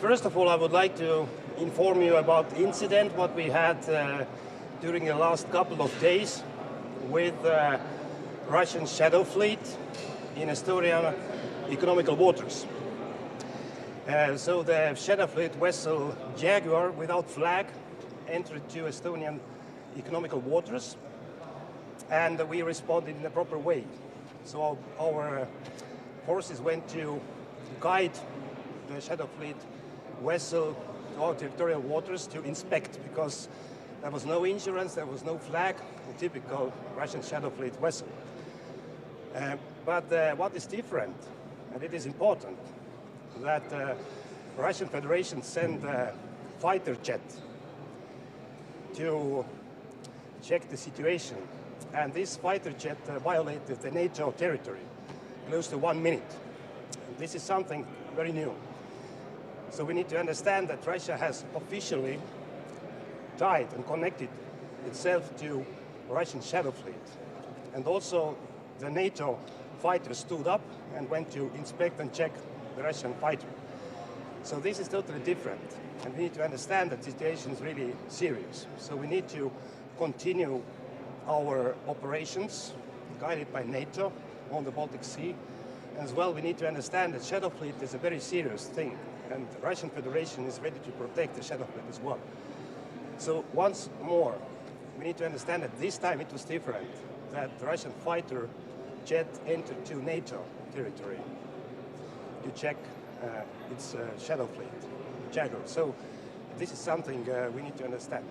First of all, I would like to inform you about the incident what we had during the last couple of days with Russian shadow fleet in Estonian economical waters. So the shadow fleet vessel Jaguar without flag entered to Estonian economical waters, and we responded in a proper way. So our forces went to guide the shadow fleet vessel to our territorial waters to inspect, because there was no insurance, there was no flag, a typical Russian shadow fleet vessel. But what is different, and it is important, that Russian Federation sent a fighter jet to check the situation. And this fighter jet violated the NATO territory close to 1 minute. This is something very new. So we need to understand that Russia has officially tied and connected itself to Russian shadow fleet. And also the NATO fighter stood up and went to inspect and check the Russian fighter. So this is totally different. And we need to understand that the situation is really serious. So we need to continue our operations guided by NATO on the Baltic Sea. As well, we need to understand that shadow fleet is a very serious thing, and the Russian Federation is ready to protect the shadow fleet as well. So once more, we need to understand that this time it was different, that the Russian fighter jet entered to NATO territory to check its shadow fleet, Jaguar. So this is something we need to understand.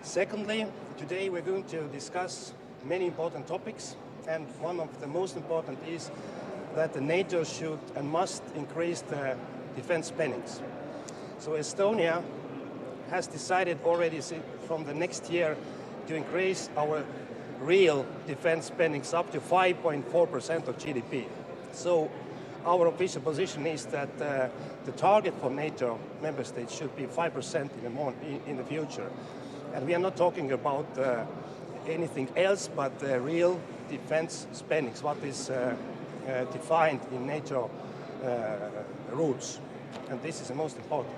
Secondly, today we're going to discuss many important topics, and one of the most important is that the NATO should and must increase the defense spendings. So Estonia has decided already from the next year to increase our real defense spendings up to 5.4% of GDP. So our official position is that the target for NATO member states should be 5% in the future. And we are not talking about anything else but the real defense spendings, what is defined in NATO rules. And this is the most important.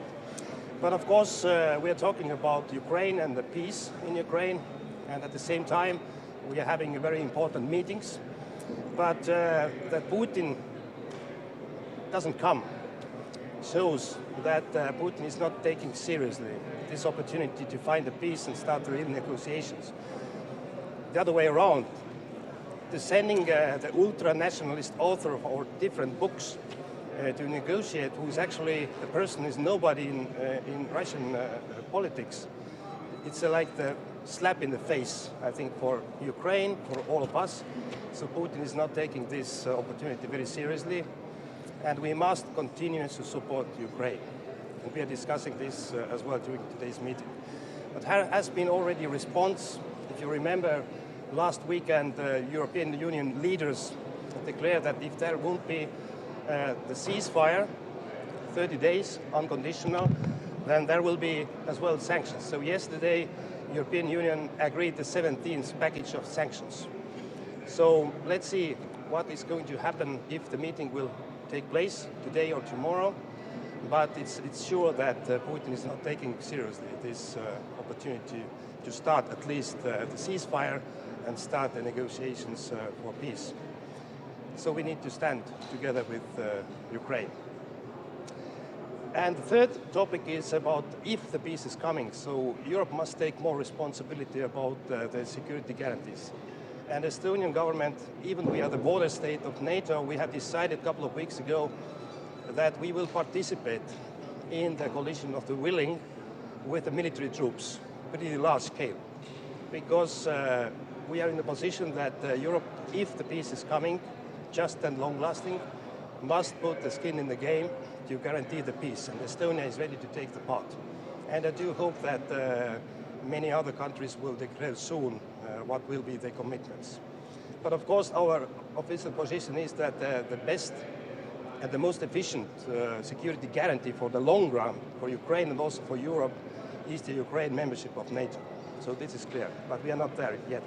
But of course, we are talking about Ukraine and the peace in Ukraine. And at the same time, we are having very important meetings. But that Putin doesn't come shows that Putin is not taking seriously this opportunity to find a peace and start real negotiations. The other way around, the sending the ultra-nationalist author of our different books to negotiate, who is actually a person who is nobody in Russian politics, it's like the slap in the face, I think, for Ukraine, for all of us. So Putin is not taking this opportunity very seriously, and we must continue to support Ukraine. And we are discussing this as well during today's meeting. But there has been already a response. If you remember, last weekend, European Union leaders declared that if there won't be the ceasefire, 30 days, unconditional, then there will be as well sanctions. So yesterday, European Union agreed the 17th package of sanctions. So let's see what is going to happen if the meeting will take place today or tomorrow. But it's sure that Putin is not taking seriously this opportunity to start at least the ceasefire and start the negotiations for peace. So we need to stand together with Ukraine. And the third topic is about if the peace is coming. So Europe must take more responsibility about the security guarantees. And the Estonian government, even we are the border state of NATO, we have decided a couple of weeks ago that we will participate in the coalition of the willing with the military troops, pretty large scale. Because we are in the position that Europe, if the peace is coming, just and long-lasting, must put the skin in the game to guarantee the peace. And Estonia is ready to take the part. And I do hope that many other countries will declare soon what will be their commitments. But of course, our official position is that the best and the most efficient security guarantee for the long run for Ukraine and also for Europe is the Ukraine membership of NATO. So this is clear, but we are not there yet.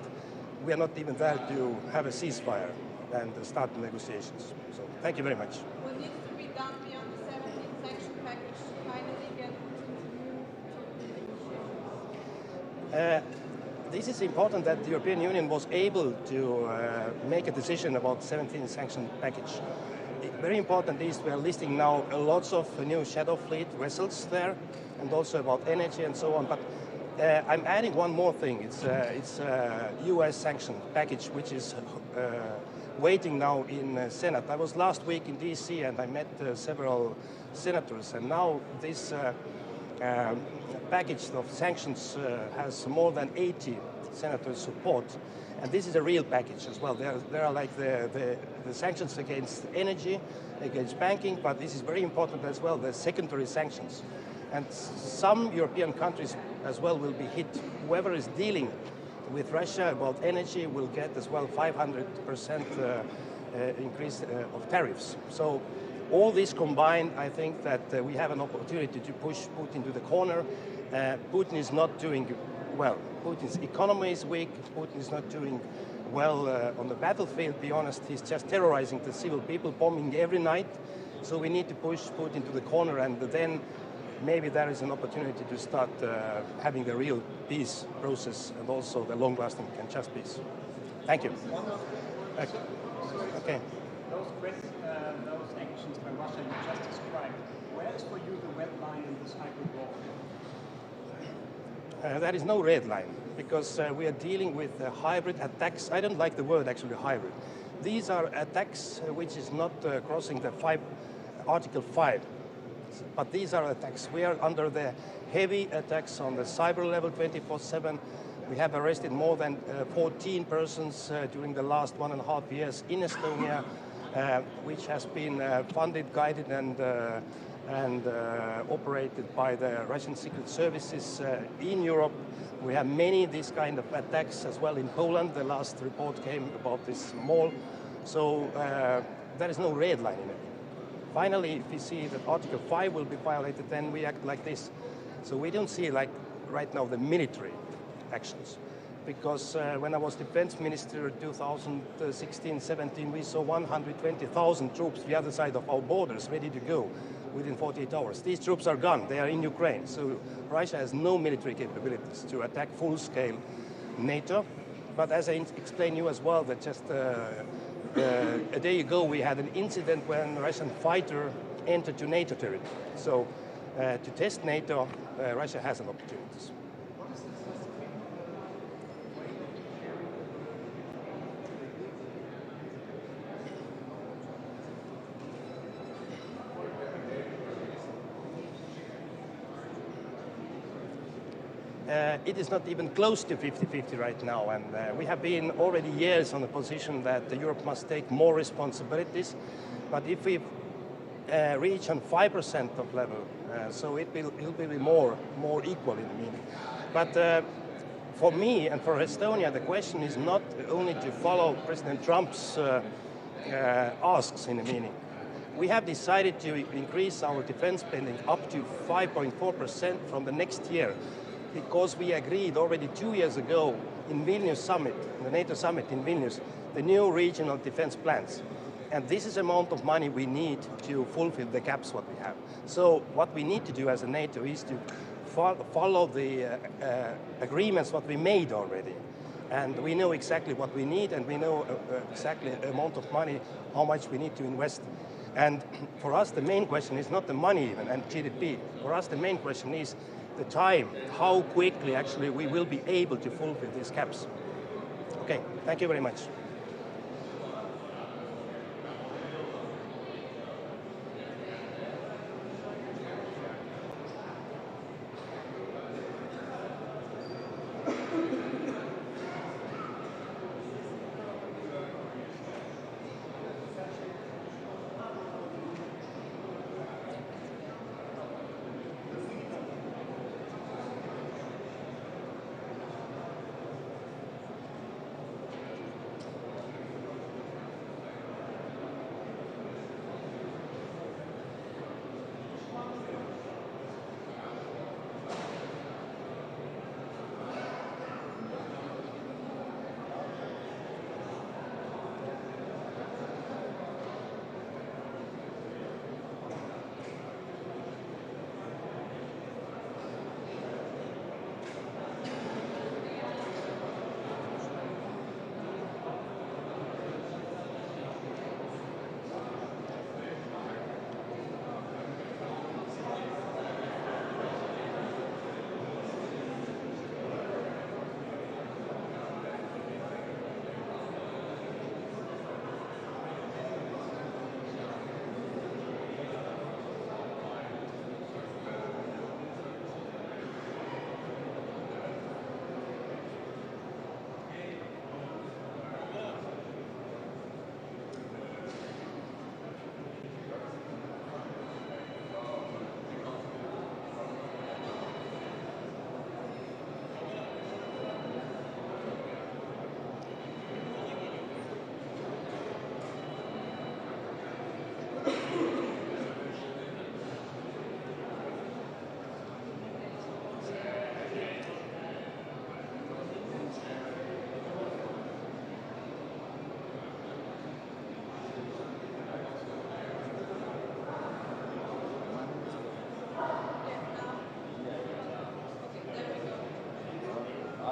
We are not even there to have a ceasefire and start the negotiations. So thank you very much. What needs to be done beyond the 17th sanction package to This is important that the European Union was able to make a decision about 17 sanction package. Very important is we are listing now lots of new shadow fleet vessels there, and also about energy and so on. But I'm adding one more thing. It's U.S. sanction package, which is waiting now in Senate. I was last week in D.C. and I met several senators, and now this package of sanctions has more than 80 senators' support, and this is a real package as well. There are like the sanctions against energy, against banking, but this is very important as well, the secondary sanctions. And some European countries as well will be hit. Whoever is dealing with Russia about energy will get as well 500% increase of tariffs. So all this combined, I think that we have an opportunity to push Putin to the corner. Putin is not doing well. Putin's economy is weak. Putin is not doing well on the battlefield, be honest. He's just terrorizing the civil people, bombing every night. So we need to push Putin to the corner, and then maybe there is an opportunity to start having the real peace process and also the long-lasting and just peace. Thank you. Okay. Those actions by Russia you just described, where is for you the red line in this hybrid war? There is no red line, because we are dealing with hybrid attacks. I don't like the word actually hybrid. These are attacks which is not crossing the Article 5. But these are attacks. We are under the heavy attacks on the cyber level 24/7. We have arrested more than 14 persons during the last 1.5 years in Estonia, which has been funded, guided, and operated by the Russian secret services in Europe. We have many these kind of attacks as well in Poland. The last report came about this mall. So there is no red line in it. Finally, if we see that Article 5 will be violated, then we act like this. So we don't see, like right now, the military actions. Because when I was defense minister in 2016-17, we saw 120,000 troops the other side of our borders ready to go within 48 hours. These troops are gone. They are in Ukraine. So Russia has no military capabilities to attack full-scale NATO. But as I explained you as well, that just a day ago we had an incident when a Russian fighter entered to NATO territory. So to test NATO, Russia has an opportunity. It is not even close to 50-50 right now, and we have been already years on the position that Europe must take more responsibilities. But if we reach on 5% of level, so it will be more equal in the meaning. But for me and for Estonia, the question is not only to follow President Trump's asks in the meaning. We have decided to increase our defense spending up to 5.4% from the next year, because we agreed already 2 years ago in Vilnius summit, the NATO summit in Vilnius, the new regional defense plans. And this is the amount of money we need to fulfill the gaps what we have. So what we need to do as a NATO is to follow the agreements what we made already. And we know exactly what we need, and we know exactly the amount of money, how much we need to invest. And for us, the main question is not the money even and GDP. For us, the main question is the time, how quickly actually we will be able to fulfill these caps. Okay, thank you very much.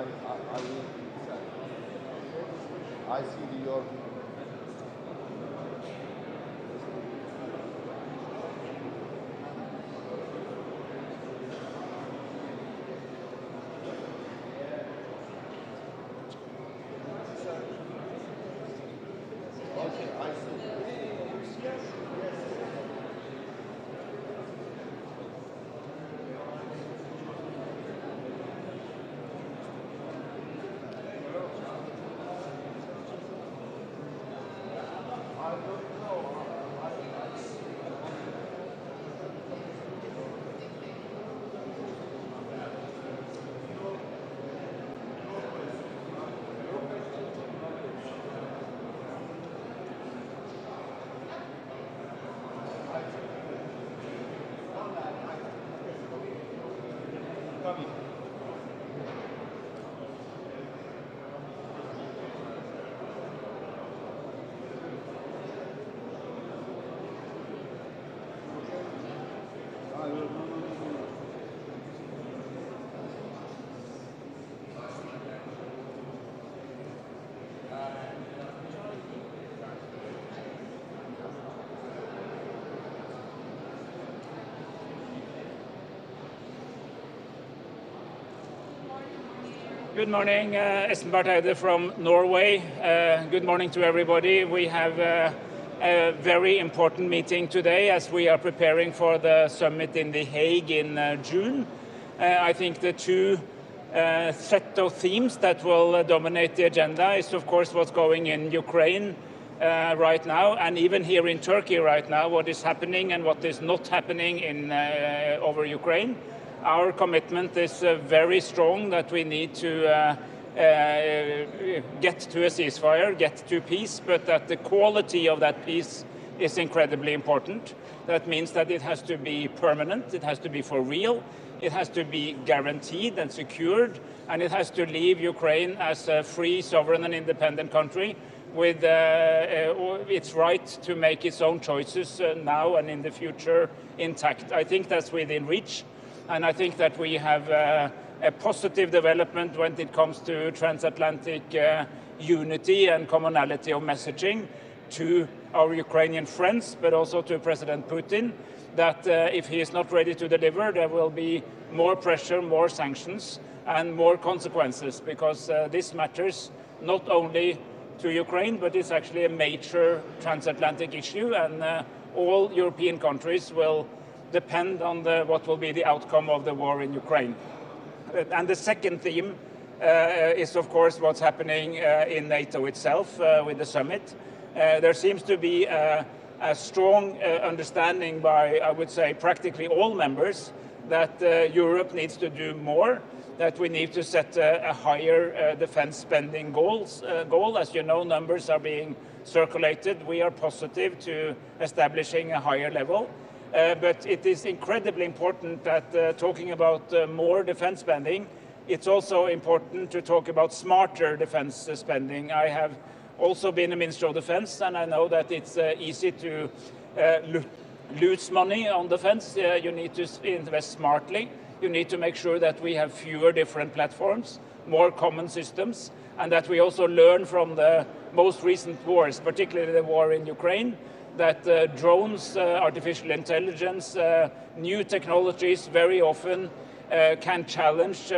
I will send. I see your. Good morning, Espen Barth Eide from Norway. Good morning to everybody. We have a very important meeting today as we are preparing for the summit in The Hague in June. I think the two set of themes that will dominate the agenda is, of course, what's going in Ukraine right now, and even here in Turkey right now, what is happening and what is not happening in over Ukraine. Our commitment is very strong that we need to get to a ceasefire, get to peace, but that the quality of that peace is incredibly important. That means that it has to be permanent, it has to be for real, it has to be guaranteed and secured, and it has to leave Ukraine as a free, sovereign and independent country with its right to make its own choices now and in the future intact. I think that's within reach. And I think that we have a positive development when it comes to transatlantic unity and commonality of messaging to our Ukrainian friends, but also to President Putin, that if he is not ready to deliver, there will be more pressure, more sanctions, and more consequences, because this matters not only to Ukraine, but it's actually a major transatlantic issue, and all European countries will depend on what will be the outcome of the war in Ukraine. And the second theme is, of course, what's happening in NATO itself with the summit. There seems to be a strong understanding by, I would say, practically all members that Europe needs to do more, that we need to set a higher defense spending goal. As you know, numbers are being circulated. We are positive to establishing a higher level. But it is incredibly important that talking about more defense spending, it's also important to talk about smarter defense spending. I have also been a Minister of Defense, and I know that it's easy to lose money on defense. You need to invest smartly. You need to make sure that we have fewer different platforms, more common systems, and that we also learn from the most recent wars, particularly the war in Ukraine, that drones, artificial intelligence, new technologies very often can challenge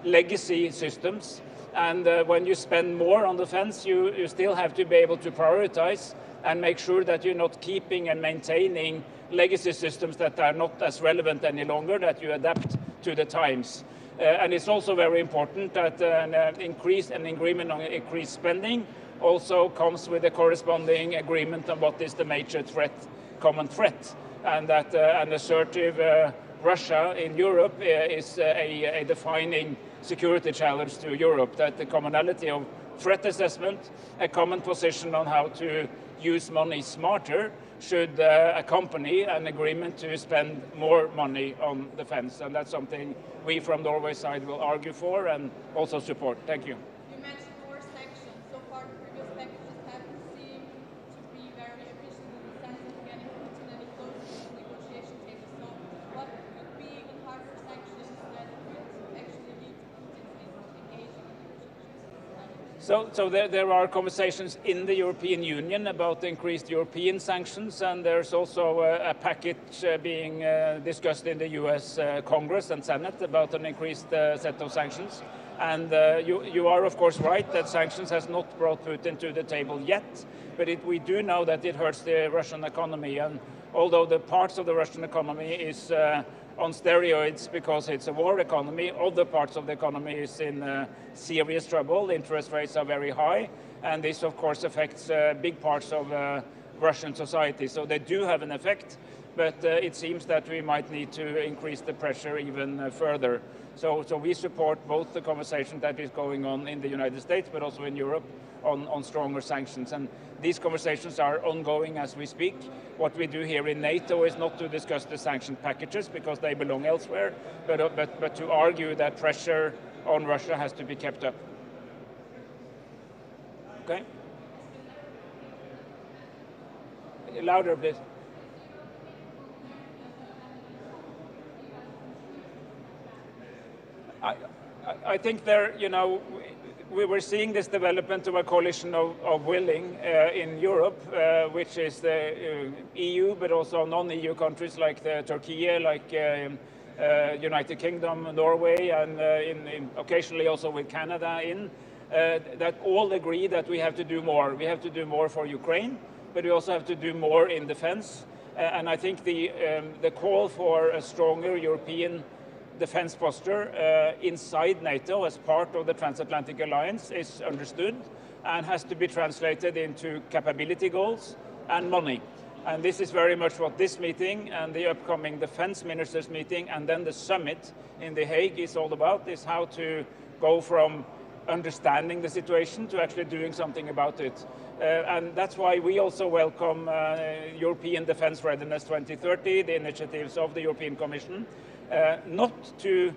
legacy systems. And when you spend more on defense, you still have to be able to prioritize and make sure that you're not keeping and maintaining legacy systems that are not as relevant any longer, that you adapt to the times. And it's also very important that an agreement on increased spending also comes with a corresponding agreement on what is the major threat, common threat, and that an assertive Russia in Europe is a defining security challenge to Europe, that the commonality of threat assessment, a common position on how to use money smarter, should accompany an agreement to spend more money on defense. And that's something we from Norway's side will argue for and also support. Thank you. You mentioned more sanctions. So far, the previous packages haven't seemed to be very efficient in the sense of getting Putin any closer to the negotiation table. So what could be even harder sanctions that could actually lead to Putin engaging So there are conversations in the European Union about increased European sanctions, and there's also a package being discussed in the US Congress and Senate about an increased set of sanctions. And you are, of course, right that sanctions has not brought Putin to the table yet, but we do know that it hurts the Russian economy. And although the parts of the Russian economy is on steroids because it's a war economy, other parts of the economy is in serious trouble. Interest rates are very high, and this, of course, affects big parts of Russian society. So they do have an effect, but it seems that we might need to increase the pressure even further. So we support both the conversation that is going on in the United States, but also in Europe, on stronger sanctions. And these conversations are ongoing as we speak. What we do here in NATO is not to discuss the sanction packages because they belong elsewhere, but to argue that pressure on Russia has to be kept up. Okay? Louder, please. I think there, we were seeing this development of a coalition of willing in Europe, which is the EU, but also non-EU countries like Turkey, like United Kingdom, Norway, and occasionally also with Canada that all agree that we have to do more. We have to do more for Ukraine, but we also have to do more in defense. And I think the call for a stronger European defense posture inside NATO as part of the Transatlantic Alliance is understood and has to be translated into capability goals and money. And this is very much what this meeting and the upcoming defense ministers meeting and then the summit in The Hague is all about, is how to go from understanding the situation to actually doing something about it. And that's why we also welcome European Defence Readiness 2030, the initiatives of the European Commission, not to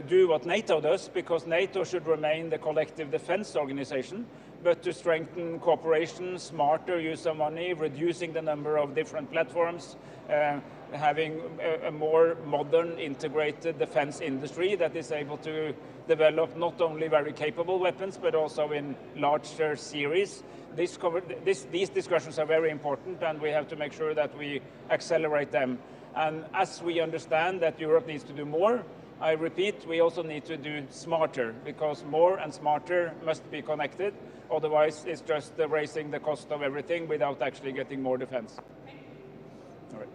do what NATO does, because NATO should remain the collective defense organization, but to strengthen cooperation, smarter use of money, reducing the number of different platforms, having a more modern integrated defense industry that is able to develop not only very capable weapons, but also in larger series. These discussions are very important, and we have to make sure that we accelerate them. And as we understand that Europe needs to do more, I repeat, we also need to do smarter, because more and smarter must be connected. Otherwise, it's just raising the cost of everything without actually getting more defense. All right.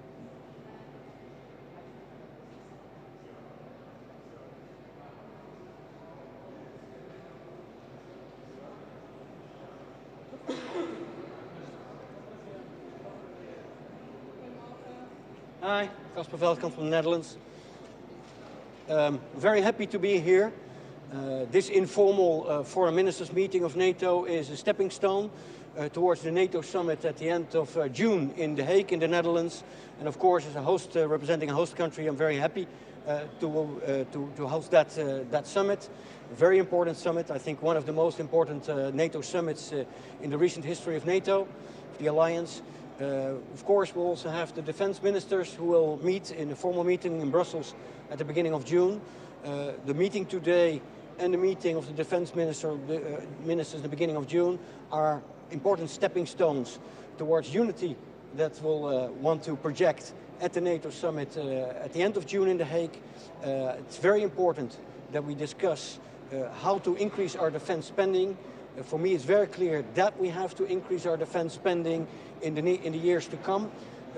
Hi, Casper Veldkamp from the Netherlands. Very happy to be here. This informal foreign ministers meeting of NATO is a stepping stone towards the NATO summit at the end of June in The Hague in the Netherlands. And of course, as a host, representing a host country, I'm very happy to host that summit. A very important summit, I think one of the most important NATO summits in the recent history of NATO, the alliance. Of course, we'll also have the defense ministers who will meet in a formal meeting in Brussels at the beginning of June. The meeting today and the meeting of the defense ministers at the beginning of June are important stepping stones towards unity that we'll want to project at the NATO summit at the end of June in The Hague. It's very important that we discuss how to increase our defense spending. For me, it's very clear that we have to increase our defense spending in the years to come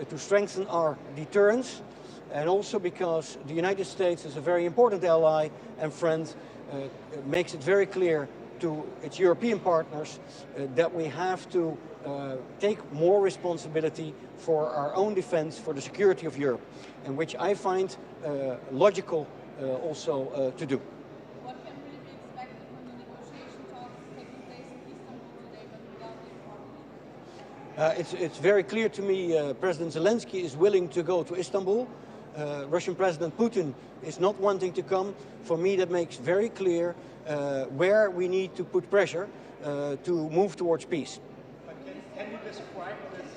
to strengthen our deterrence, and also because the United States is a very important ally and friend, makes it very clear to its European partners that we have to take more responsibility for our own defense, for the security of Europe, and which I find logical also to do. What can really be expected from the negotiation talks taking place in Istanbul today, but without the informal? It's very clear to me President Zelensky is willing to go to Istanbul. Russian President Putin is not wanting to come. For me, that makes very clear where we need to put pressure to move towards peace. But can you describe this?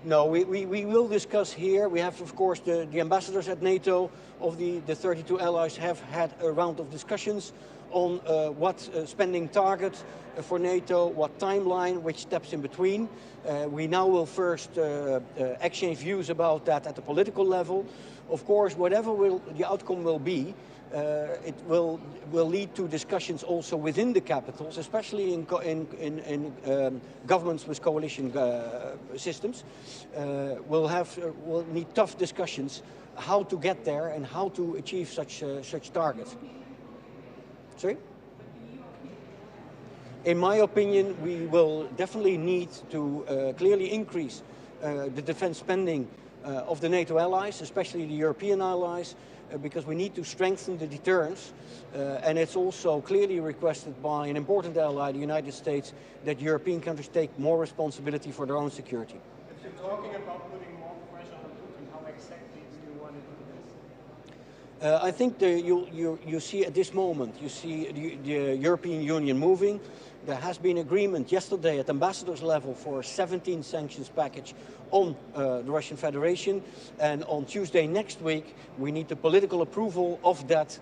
No, we will discuss here. We have, of course, the ambassadors at NATO of the 32 allies have had a round of discussions on what spending target for NATO, what timeline, which steps in between. We now will first exchange views about that at the political level. Of course, whatever the outcome will be, it will lead to discussions also within the capitals, especially in governments with coalition systems. We'll need tough discussions how to get there and how to achieve such targets. Sorry? In my opinion, we will definitely need to clearly increase the defense spending of the NATO allies, especially the European allies, because we need to strengthen the deterrence. And it's also clearly requested by an important ally, the United States, that European countries take more responsibility for their own security. If you're talking about putting more pressure on Putin, how exactly do you want to do this? I think you see at this moment, you see the European Union moving. There has been agreement yesterday at ambassadors level for a 17 sanctions package on the Russian Federation, and on Tuesday next week we need the political approval of that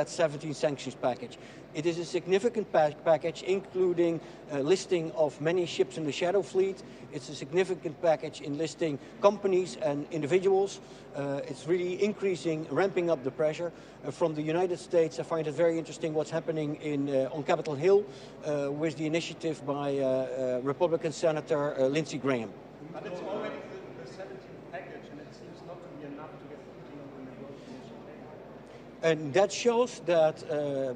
17 sanctions package. It is a significant package, including listing of many ships in the Shadow Fleet. It's a significant package in listing companies and individuals. It's really increasing, ramping up the pressure. From the United States, I find it very interesting what's happening on Capitol Hill with the initiative by Republican Senator Lindsey Graham. But it's already the 17th package, and it seems not to be enough to get Putin on the negotiation table. And that shows that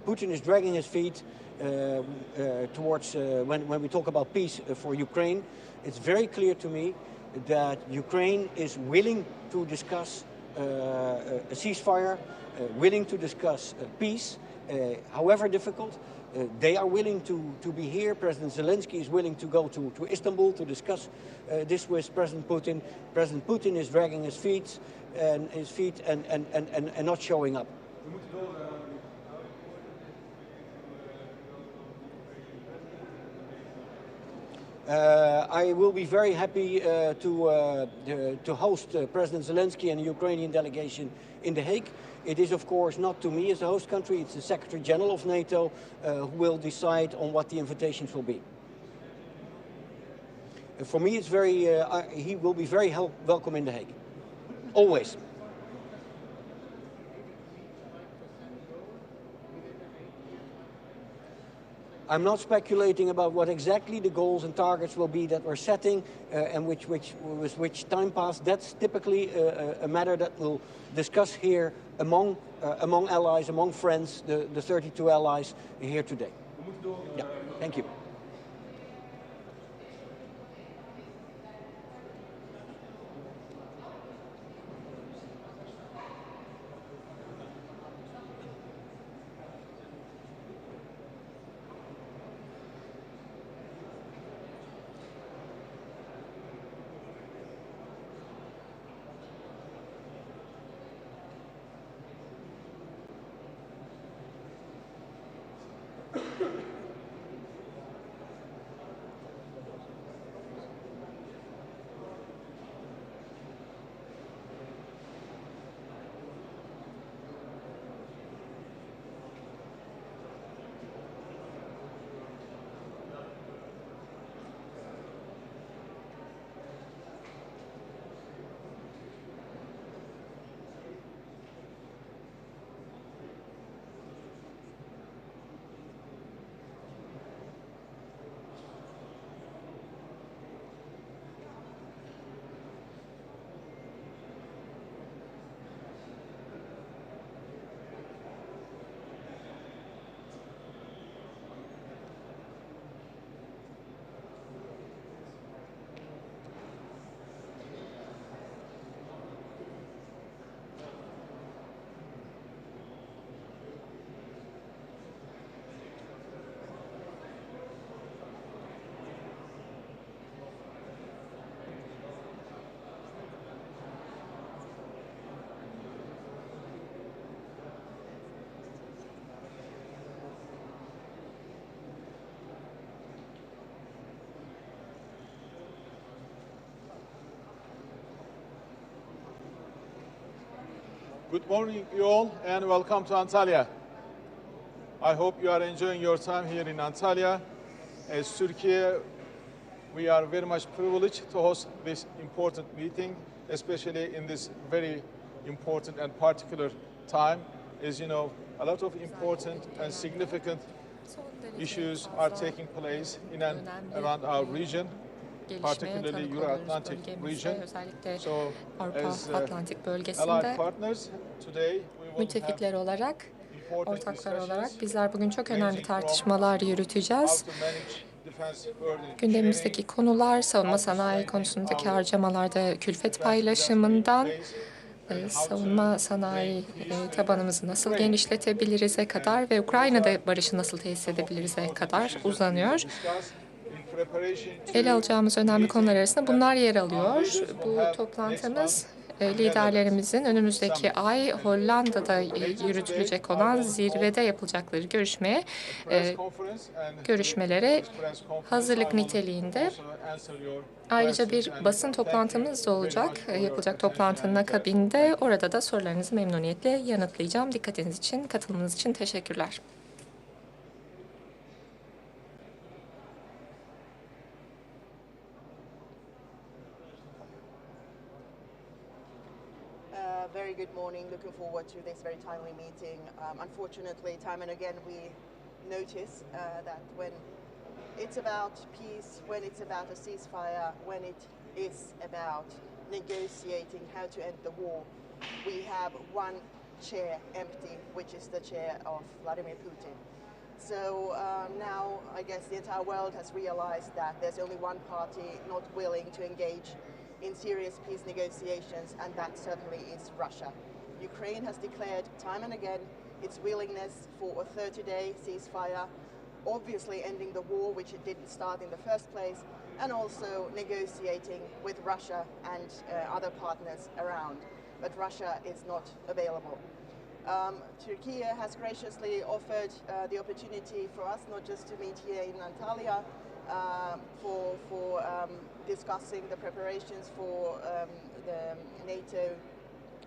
Putin is dragging his feet towards, when we talk about peace for Ukraine, it's very clear to me that Ukraine is willing to discuss a ceasefire, willing to discuss peace, however difficult. They are willing to be here. President Zelensky is willing to go to Istanbul to discuss this with President Putin. President Putin is dragging his feet and not showing up. I will be very happy to host President Zelensky and the Ukrainian delegation in The Hague. It is, of course, not to me as a host country. It's the Secretary General of NATO who will decide on what the invitations will be. For me, it's he will be very welcome in The Hague. Always. I'm not speculating about what exactly the goals and targets will be that we're setting and with which time pass. That's typically a matter that we'll discuss here among allies, among friends, the 32 allies here today. Yeah, thank you. Good morning, you all, and welcome to Antalya. I hope you are enjoying your time here in Antalya. As Turkey, we are very much privileged to host this important meeting, especially in this very important and particular time. As you know, a lot of important and significant issues are taking place in and around our region, particularly Euro-Atlantic region. So, as allied partners, today we will Müttefikler olarak, important ortaklar discussions olarak bizler bugün çok önemli ranging from tartışmalar yürüteceğiz. how to manage defense burden Gündemimizdeki sharing, konular savunma how to sanayi strengthen konusundaki our harcamalarda külfet defense paylaşımından industry base, and how to savunma sanayi bring peace to tabanımızı nasıl Ukraine. genişletebilirize kadar ve Ukrayna'da barışı nasıl tesis edebilirize kadar uzanıyor. Ele alacağımız önemli konular arasında bunlar yer alıyor. Bu toplantımız liderlerimizin önümüzdeki ay Hollanda'da yürütülecek olan zirvede yapılacakları görüşmelere hazırlık niteliğinde. Ayrıca bir basın toplantımız da olacak. Yapılacak toplantının akabinde orada da sorularınızı memnuniyetle yanıtlayacağım. Dikkatiniz için, katılımınız için teşekkürler. Very good morning. Looking forward to this very timely meeting. Unfortunately, time and again we notice that when it's about peace, when it's about a ceasefire, when it is about negotiating how to end the war, we have one chair empty, which is the chair of Vladimir Putin. So now I guess the entire world has realized that there's only one party not willing to engage in serious peace negotiations, and that certainly is Russia. Ukraine has declared time and again its willingness for a 30-day ceasefire, obviously ending the war, which it didn't start in the first place, and also negotiating with Russia and other partners around. But Russia is not available. Turkey has graciously offered the opportunity for us not just to meet here in Antalya, for discussing the preparations for the NATO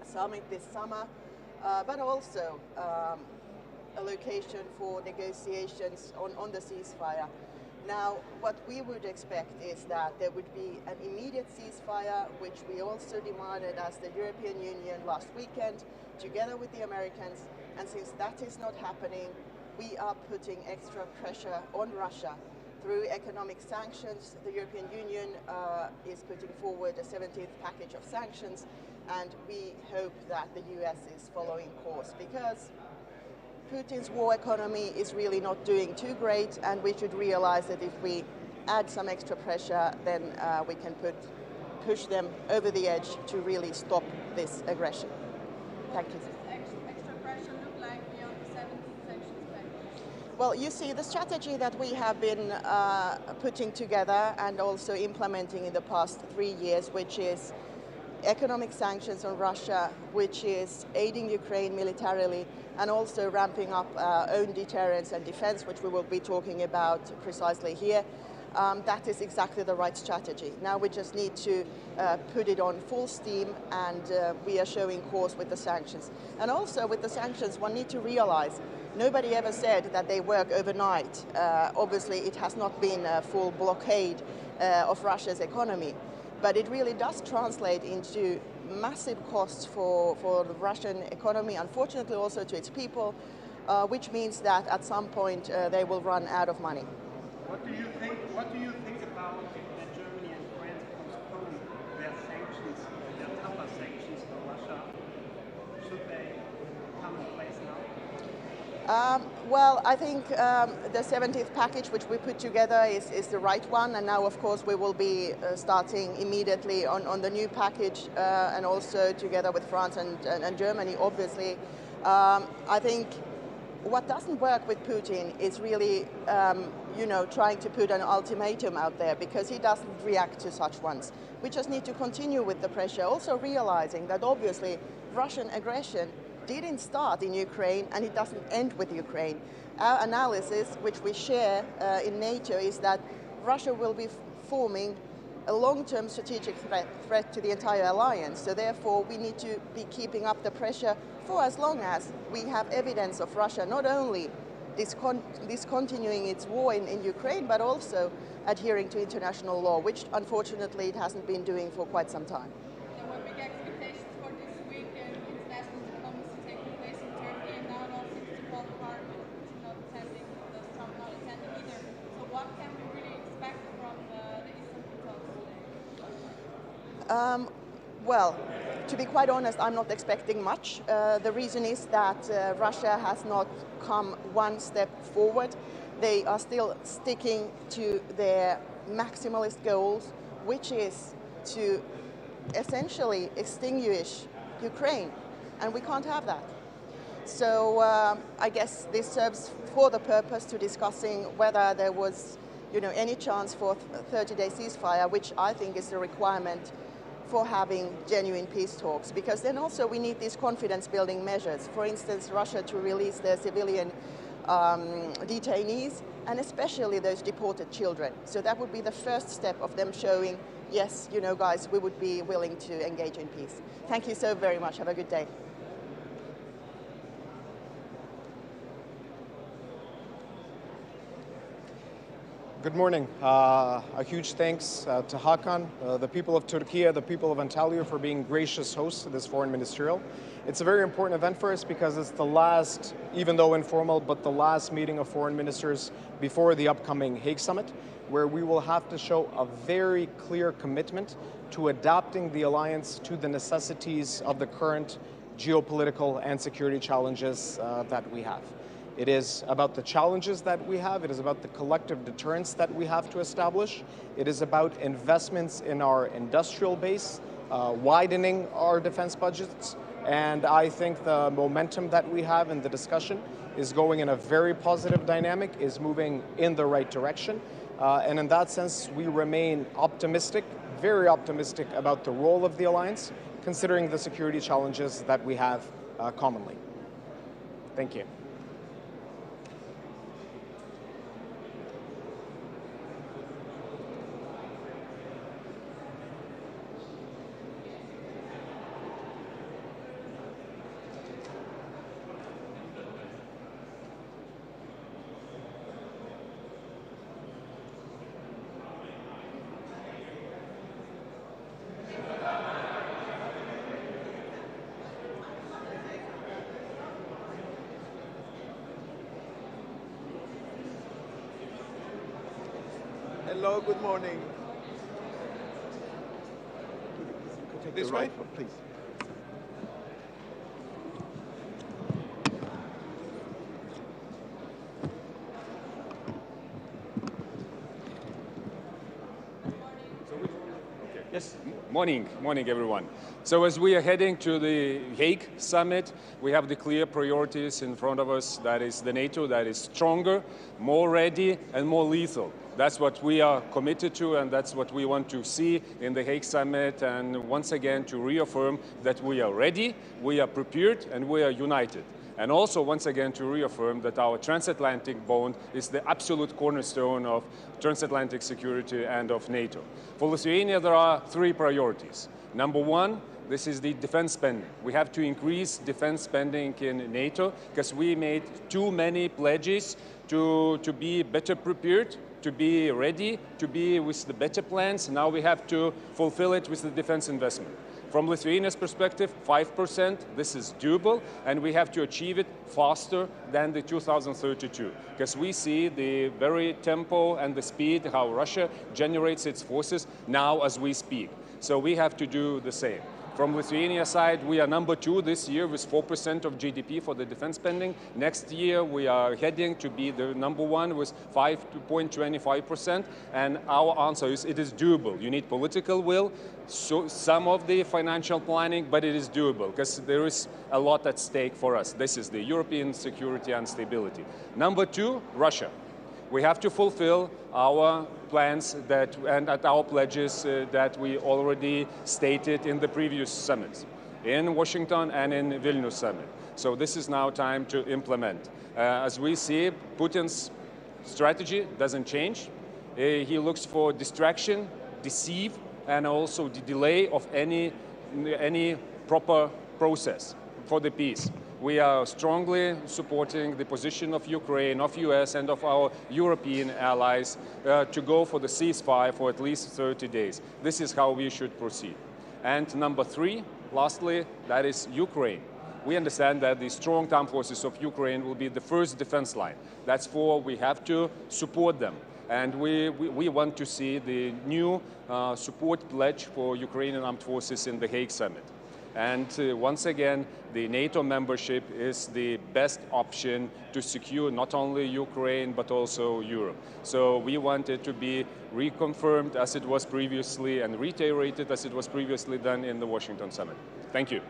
summit this summer, but also a location for negotiations on the ceasefire. Now, what we would expect is that there would be an immediate ceasefire, which we also demanded as the European Union last weekend, together with the Americans. And since that is not happening, we are putting extra pressure on Russia. Through economic sanctions, the European Union is putting forward a 17th package of sanctions, and we hope that the US is following course, because Putin's war economy is really not doing too great, and we should realize that if we add some extra pressure, then we can push them over the edge to really stop this aggression. Thank you. Extra pressure look like beyond the 17th sanctions package? Well, you see, the strategy that we have been putting together and also implementing in the past 3 years, which is economic sanctions on Russia, which is aiding Ukraine militarily, and also ramping up our own deterrence and defense, which we will be talking about precisely here, that is exactly the right strategy. Now we just need to put it on full steam, and we are showing course with the sanctions. And also with the sanctions, one needs to realize nobody ever said that they work overnight. Obviously, it has not been a full blockade of Russia's economy, but it really does translate into massive costs for the Russian economy, unfortunately also to its people, which means that at some point they will run out of money. What do you think about that Germany and France postpone their sanctions, their tougher sanctions for Russia? Should they come in place now? Well, I think the 17th package which we put together is the right one, and now of course we will be starting immediately on the new package, and also together with France and Germany, obviously. I think what doesn't work with Putin is really trying to put an ultimatum out there, because he doesn't react to such ones. We just need to continue with the pressure, also realizing that obviously Russian aggression didn't start in Ukraine, and it doesn't end with Ukraine. Our analysis, which we share in NATO, is that Russia will be forming a long-term strategic threat to the entire alliance. So therefore, we need to be keeping up the pressure for as long as we have evidence of Russia not only discontinuing its war in Ukraine, but also adhering to international law, which unfortunately it hasn't been doing for quite some time. There were big expectations for this week and international diplomacy taking place in Turkey, and now it all seems to fall apart with Putin not attending, Trump not attending either. So what can we really expect from the Istanbul talks today? Well, to be quite honest, I'm not expecting much. The reason is that Russia has not come one step forward. They are still sticking to their maximalist goals, which is to essentially extinguish Ukraine, and we can't have that. So I guess this serves for the purpose to discussing whether there was, any chance for 30-day ceasefire, which I think is a requirement for having genuine peace talks, because then also we need these confidence-building measures. For instance, Russia to release their civilian detainees, and especially those deported children. So that would be the first step of them showing, yes, guys, we would be willing to engage in peace. Thank you so very much. Have a good day. Good morning. A huge thanks to Hakan, the people of Turkey, the people of Antalya for being gracious hosts to this foreign ministerial. It's a very important event for us because it's the last, even though informal, but the last meeting of foreign ministers before the upcoming Hague summit, where we will have to show a very clear commitment to adapting the alliance to the necessities of the current geopolitical and security challenges that we have. It is about the challenges that we have. It is about the collective deterrence that we have to establish. It is about investments in our industrial base, widening our defense budgets. And I think the momentum that we have in the discussion is going in a very positive dynamic, is moving in the right direction. And in that sense, we remain optimistic, very optimistic about the role of the alliance, considering the security challenges that we have commonly. Thank you. Hello, good morning. This way, please. Yes, morning everyone. So as we are heading to the Hague summit, we have the clear priorities in front of us. That is the NATO that is stronger, more ready, and more lethal. That's what we are committed to, and that's what we want to see in the Hague summit, and once again to reaffirm that we are ready, we are prepared, and we are united. And also, once again, to reaffirm that our transatlantic bond is the absolute cornerstone of transatlantic security and of NATO. For Lithuania, there are three priorities. Number one, this is the defense spending. We have to increase defense spending in NATO because we made too many pledges to be better prepared, to be ready, to be with the better plans. Now we have to fulfill it with the defense investment. From Lithuania's perspective, 5%, this is doable, and we have to achieve it faster than the 2032, because we see the very tempo and the speed how Russia generates its forces now as we speak. So we have to do the same. From Lithuania side, we are number 2 this year with 4% of GDP for the defense spending. Next year, we are heading to be the number 1 with 5.25%. And our answer is it is doable. You need political will, so some of the financial planning, but it is doable because there is a lot at stake for us. This is the European security and stability. Number 2, Russia. We have to fulfill our plans and our pledges that we already stated in the previous summits, in Washington and in Vilnius summit. So this is now time to implement. As we see, Putin's strategy doesn't change. He looks for distraction, deceive and also the delay of any proper process for the peace. We are strongly supporting the position of Ukraine, of US and of our European allies to go for the ceasefire for at least 30 days. This is how we should proceed. And number three, lastly, that is Ukraine. We understand that the strong armed forces of Ukraine will be the first defense line. That's why we have to support them. And we want to see the new support pledge for Ukrainian armed forces in the Hague summit. And once again, the NATO membership is the best option to secure not only Ukraine, but also Europe. So we want it to be reconfirmed as it was previously and reiterated as it was previously done in the Washington summit. Thank you.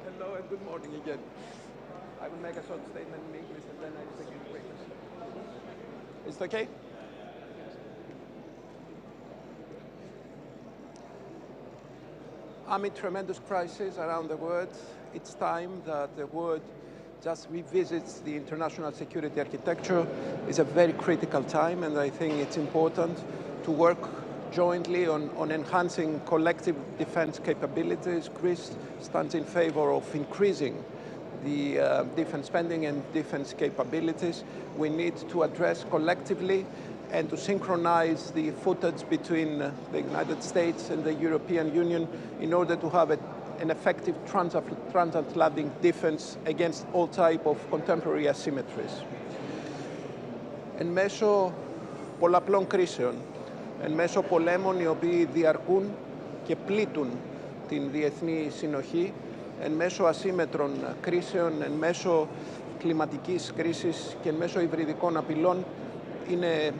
Hello and good morning again. I will make a short statement in English and then I will take your questions. Is it okay? Amid tremendous crisis around the world, it's time that the world just revisits the international security architecture. It's a very critical time, and I think it's important to work jointly on enhancing collective defense capabilities. Greece stands in favor of increasing the defense spending and defense capabilities. We need to address collectively and to synchronize the footage between the United States and the European Union in order to have an effective transatlantic defense against all type of contemporary asymmetries. Εν μέσω πολλαπλών κρίσεων, εν μέσω πολέμων οι οποίοι διαρκούν και πλήττουν την διεθνή συνοχή, εν μέσω ασύμετρων κρίσεων, εν μέσω κλιματικής κρίσης και εν μέσω υβριδικών απειλών, είναι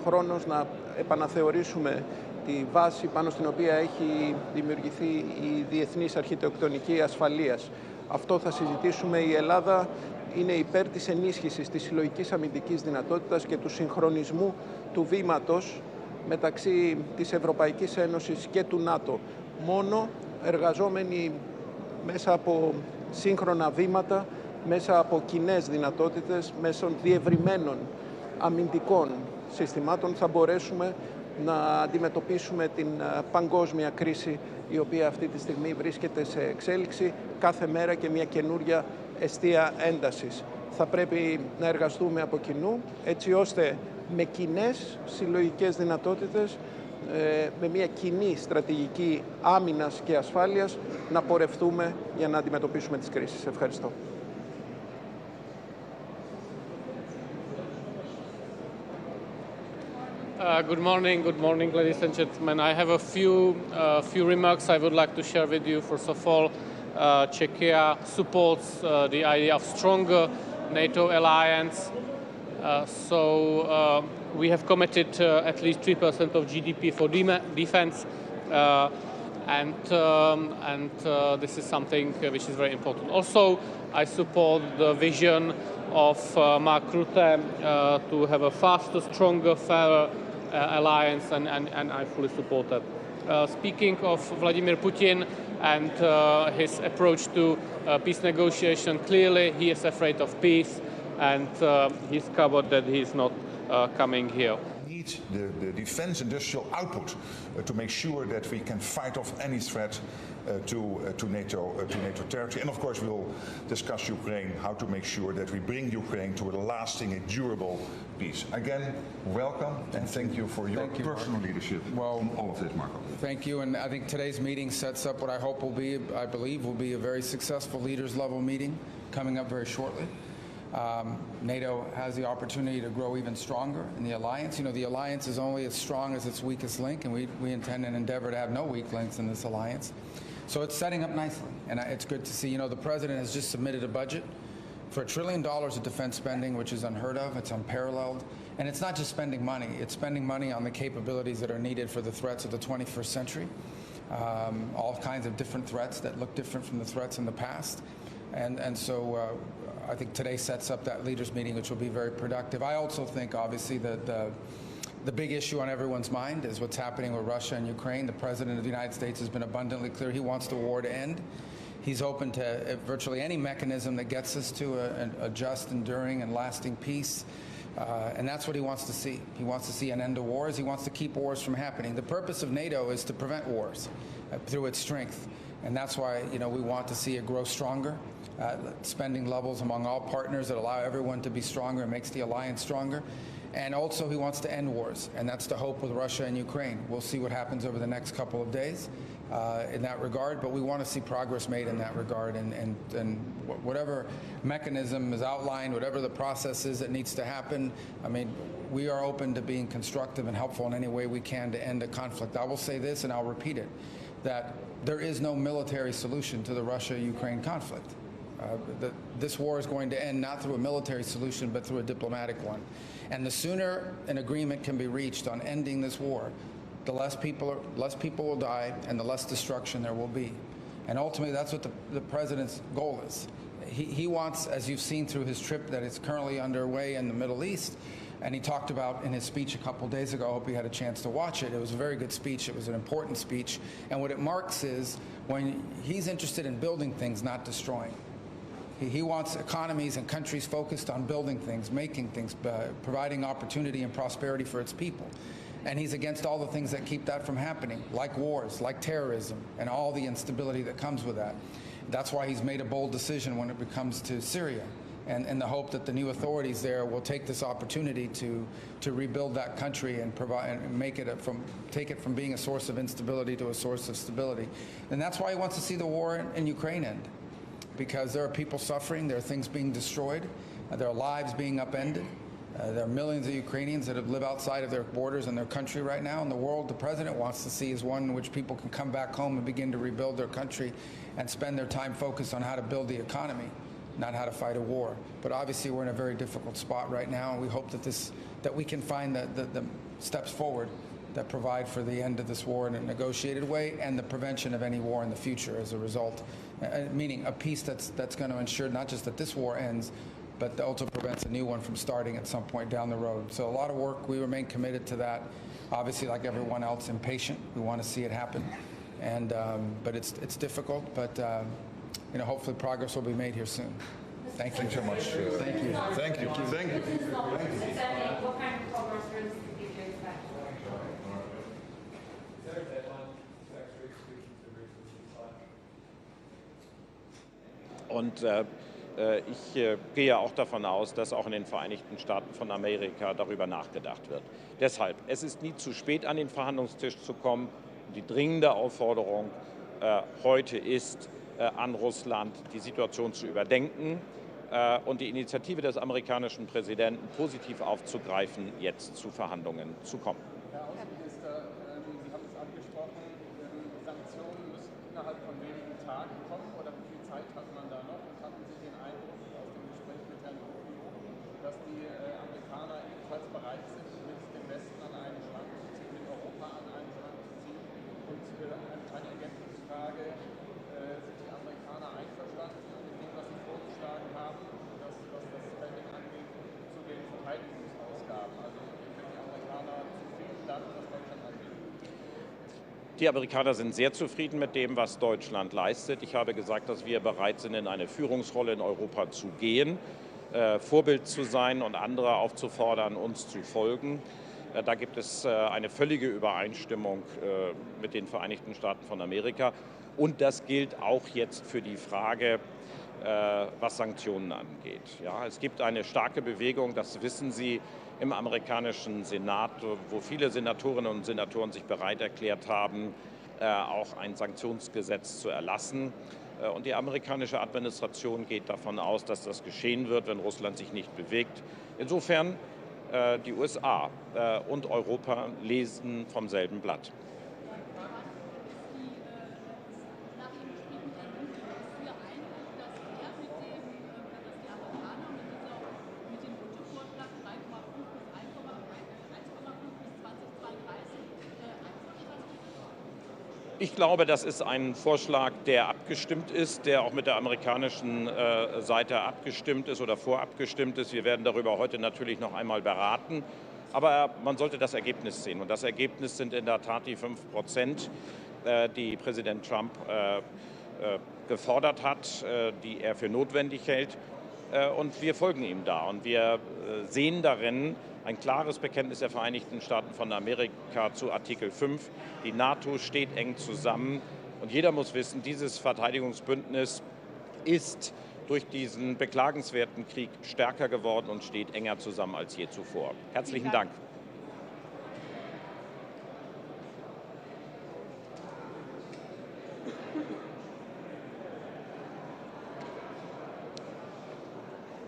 χρόνος να επαναθεωρήσουμε τη βάση πάνω στην οποία έχει δημιουργηθεί η διεθνής αρχιτεκτονική ασφαλείας. Αυτό θα συζητήσουμε. Η Ελλάδα είναι υπέρ της ενίσχυσης της συλλογικής αμυντικής δυνατότητας και του συγχρονισμού του βήματος μεταξύ της Ευρωπαϊκής Ένωσης και του ΝΑΤΟ. Μόνο εργαζόμενοι μέσα από σύγχρονα βήματα, μέσα από κοινές δυνατότητες, μέσω διευρυμένων αμυντικών συστημάτων θα μπορέσουμε να αντιμετωπίσουμε την παγκόσμια κρίση η οποία αυτή τη στιγμή βρίσκεται σε εξέλιξη, κάθε μέρα και μια καινούρια εστία έντασης. Θα πρέπει να εργαστούμε από κοινού έτσι ώστε με κοινές συλλογικές δυνατότητες, με μια κοινή στρατηγική άμυνας και ασφάλειας να πορευτούμε για να αντιμετωπίσουμε τις κρίσεις. Ευχαριστώ. Good morning, ladies and gentlemen. I have a few remarks I would like to share with you. First of all, Czechia supports the idea of stronger NATO alliance. So we have committed at least 3% of GDP for defense, and this is something which is very important. Also, I support the vision of Mark Rutte to have a faster, stronger, fairer alliance, and I fully support that. Speaking of Vladimir Putin and his approach to peace negotiation, clearly he is afraid of peace, and he's covered that he's not coming here. Need the defense industrial output to make sure that we can fight off any threat to NATO territory. And of course we'll discuss Ukraine, how to make sure that we bring Ukraine to a lasting and durable peace. Again, welcome and thank you for your personal leadership in all of this, Marco. Thank you, and I think today's meeting sets up what I hope will be, I believe, will be a very successful leaders level meeting coming up very shortly. NATO has the opportunity to grow even stronger in the alliance. You know, the alliance is only as strong as its weakest link, and we intend and endeavor to have no weak links in this alliance. So it's setting up nicely, and it's good to see. You know, the president has just submitted a budget for $1 trillion of defense spending, which is unheard of. It's unparalleled. And it's not just spending money. It's spending money on the capabilities that are needed for the threats of the 21st century. All kinds of different threats that look different from the threats in the past. And so I think today sets up that leaders meeting, which will be very productive. I also think, obviously, that the big issue on everyone's mind is what's happening with Russia and Ukraine. The President of the United States has been abundantly clear he wants the war to end. He's open to virtually any mechanism that gets us to a just, enduring, and lasting peace. And that's what he wants to see. He wants to see an end to wars. He wants to keep wars from happening. The purpose of NATO is to prevent wars through its strength. And that's why, we want to see it grow stronger, spending levels among all partners that allow everyone to be stronger and makes the alliance stronger. And also he wants to end wars, and that's the hope with Russia and Ukraine. We'll see what happens over the next couple of days in that regard, but we want to see progress made in that regard, and whatever mechanism is outlined, whatever the process is that needs to happen, I mean, we are open to being constructive and helpful in any way we can to end a conflict. I will say this, and I'll repeat it, that there is no military solution to the Russia-Ukraine conflict. This war is going to end not through a military solution, but through a diplomatic one. And the sooner an agreement can be reached on ending this war, the less people will die and the less destruction there will be. And ultimately, that's what the president's goal is. He wants, as you've seen through his trip that is currently underway in the Middle East, and he talked about in his speech a couple days ago, I hope you had a chance to watch it. It was a very good speech. It was an important speech. And what it marks is when he's interested in building things, not destroying. He wants economies and countries focused on building things, making things, providing opportunity and prosperity for its people. And he's against all the things that keep that from happening, like wars, like terrorism, and all the instability that comes with that. That's why he's made a bold decision when it comes to Syria, and the hope that the new authorities there will take this opportunity to rebuild that country and provide and take it from being a source of instability to a source of stability. And that's why he wants to see the war in Ukraine end, because there are people suffering, there are things being destroyed, there are lives being upended. There are millions of Ukrainians that live outside of their borders in their country right now. And the world the president wants to see is one in which people can come back home and begin to rebuild their country and spend their time focused on how to build the economy, not how to fight a war. But obviously we're in a very difficult spot right now, and we hope that we can find the steps forward that provide for the end of this war in a negotiated way and the prevention of any war in the future as a result, meaning a peace that's going to ensure not just that this war ends, but also prevents a new one from starting at some point down the road. So a lot of work. We remain committed to that. Obviously, like everyone else, impatient. We want to see it happen, and but it's difficult. But hopefully, progress will be made here soon. Thank you so much. Thank you. Thank you. Thank you. What kind of progress do you expect? Und ich gehe auch davon aus, dass auch in den Vereinigten Staaten von Amerika darüber nachgedacht wird. Deshalb, es ist nie zu spät, an den Verhandlungstisch zu kommen. Die dringende Aufforderung heute ist an Russland, die Situation zu überdenken und die Initiative des amerikanischen Präsidenten positiv aufzugreifen, jetzt zu Verhandlungen zu kommen. Herr Außenminister, Sie haben es angesprochen, Sanktionen müssen innerhalb von wenigen Tagen kommen, oder wie viel Zeit hat man da noch? Und hatten Sie den Eindruck aus dem Gespräch mit Herrn Putin, dass die Amerikaner ebenfalls bereit sind, mit dem Westen an einen Strang zu ziehen, mit Europa an einen Strang zu ziehen? Und eine kleine Ergänzungsfrage, sind die Amerikaner einverstanden mit dem, was Sie vorgeschlagen haben, was das Spending angeht, zu den Verteidigungsausgaben? Also wenn die Amerikaner zu viel dann, was Deutschland angeht? Die Amerikaner sind sehr zufrieden mit dem, was Deutschland leistet. Ich habe gesagt, dass wir bereit sind, in eine Führungsrolle in Europa zu gehen, Vorbild zu sein und andere aufzufordern, uns zu folgen. Da gibt es eine völlige Übereinstimmung mit den Vereinigten Staaten von Amerika. Und das gilt auch jetzt für die Frage, was Sanktionen angeht. Ja, es gibt eine starke Bewegung, das wissen Sie, im amerikanischen Senat, wo viele Senatorinnen und Senatoren sich bereit erklärt haben, auch ein Sanktionsgesetz zu erlassen. Und die amerikanische Administration geht davon aus, dass das geschehen wird, wenn Russland sich nicht bewegt. Insofern, die USA und Europa lesen vom selben Blatt. Ich glaube, das ist ein Vorschlag, der abgestimmt ist, der auch mit der amerikanischen Seite abgestimmt ist oder vorabgestimmt ist. Wir werden darüber heute natürlich noch einmal beraten. Aber man sollte das Ergebnis sehen. Und das Ergebnis sind in der Tat die 5%, die Präsident Trump gefordert hat, die er für notwendig hält. Und wir folgen ihm da. Und wir sehen darin ein klares Bekenntnis der Vereinigten Staaten von Amerika zu Artikel 5. Die NATO steht eng zusammen. Und jeder muss wissen, dieses Verteidigungsbündnis ist durch diesen beklagenswerten Krieg stärker geworden und steht enger zusammen als je zuvor. Herzlichen Dank.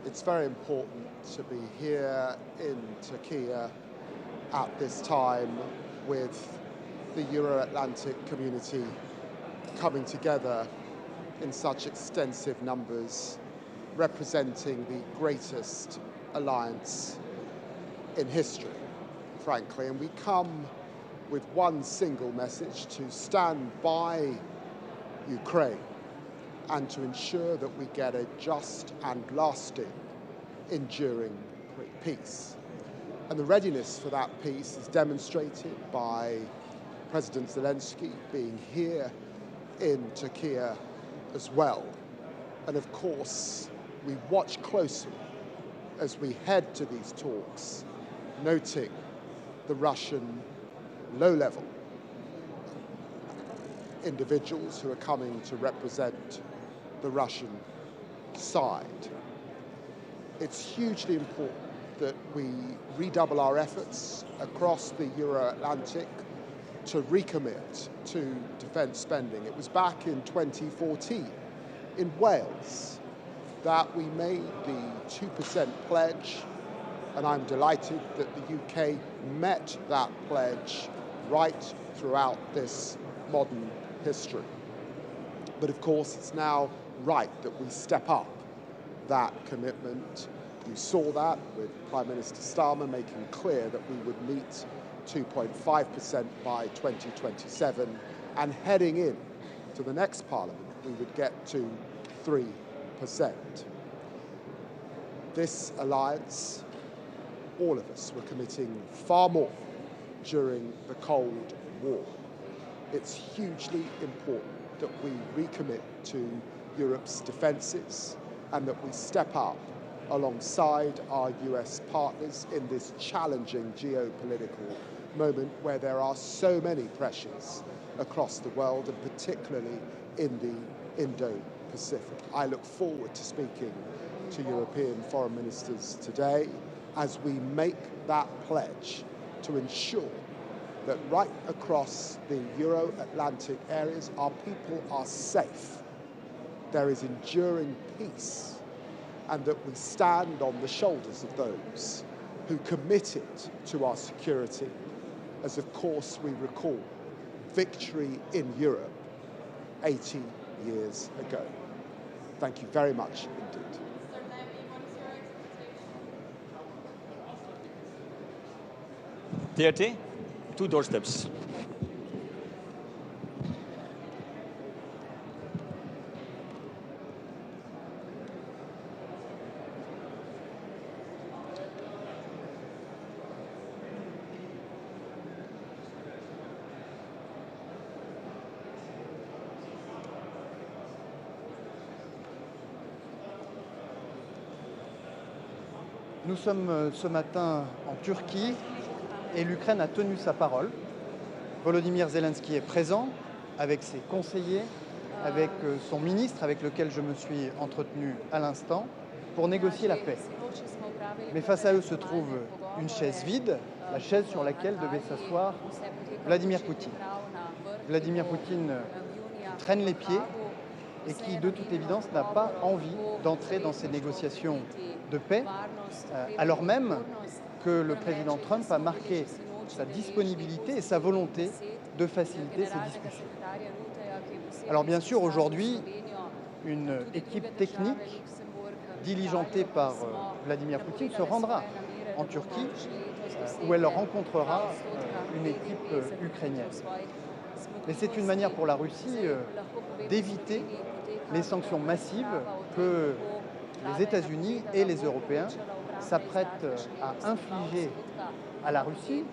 It's very important to be here in Turkey at this time with the Euro-Atlantic community coming together in such extensive numbers, representing the greatest alliance in history, frankly. And we come with one single message: to stand by Ukraine and to ensure that we get a just and lasting, enduring peace. And the readiness for that peace is demonstrated by President Zelensky being here in Turkey as well. And of course, we watch closely as we head to these talks, noting the Russian low-level individuals who are coming to represent the Russian side. It's hugely important that we redouble our efforts across the Euro-Atlantic to recommit to defence spending. It was back in 2014 in Wales that we made the 2% pledge, and I'm delighted that the UK met that pledge right throughout this modern history. But of course, it's now right that we step up that commitment. You saw that with Prime Minister Starmer making clear that we would meet 2.5% by 2027, and heading in to the next Parliament, we would get to 3%. This alliance, all of us were committing far more during the Cold War. It's hugely important that we recommit to Europe's defences and that we step up alongside our US partners in this challenging geopolitical moment where there are so many pressures across the world, and particularly in the Indo-Pacific. I look forward to speaking to European foreign ministers today as we make that pledge to ensure that right across the Euro-Atlantic areas, our people are safe, there is enduring peace, and that we stand on the shoulders of those who committed to our security, as of course we recall victory in Europe 80 years ago. Thank you very much indeed. TRT, 2 doorsteps. Nous sommes ce matin en Turquie et l'Ukraine a tenu sa parole. Volodymyr Zelensky est présent avec ses conseillers, avec son ministre avec lequel je me suis entretenu à l'instant pour négocier la paix. Mais face à eux se trouve une chaise vide, la chaise sur laquelle devait s'asseoir Vladimir Poutine. Vladimir Poutine traîne les pieds et qui, de toute évidence, n'a pas envie d'entrer dans ces négociations de paix, alors même que le président Trump a marqué sa disponibilité et sa volonté de faciliter ces discussions. Alors bien sûr, aujourd'hui, une équipe technique diligentée par Vladimir Poutine se rendra en Turquie, où elle rencontrera une équipe ukrainienne. Mais c'est une manière pour la Russie d'éviter les sanctions massives que les États-Unis et les Européens s'apprêtent à infliger à la Russie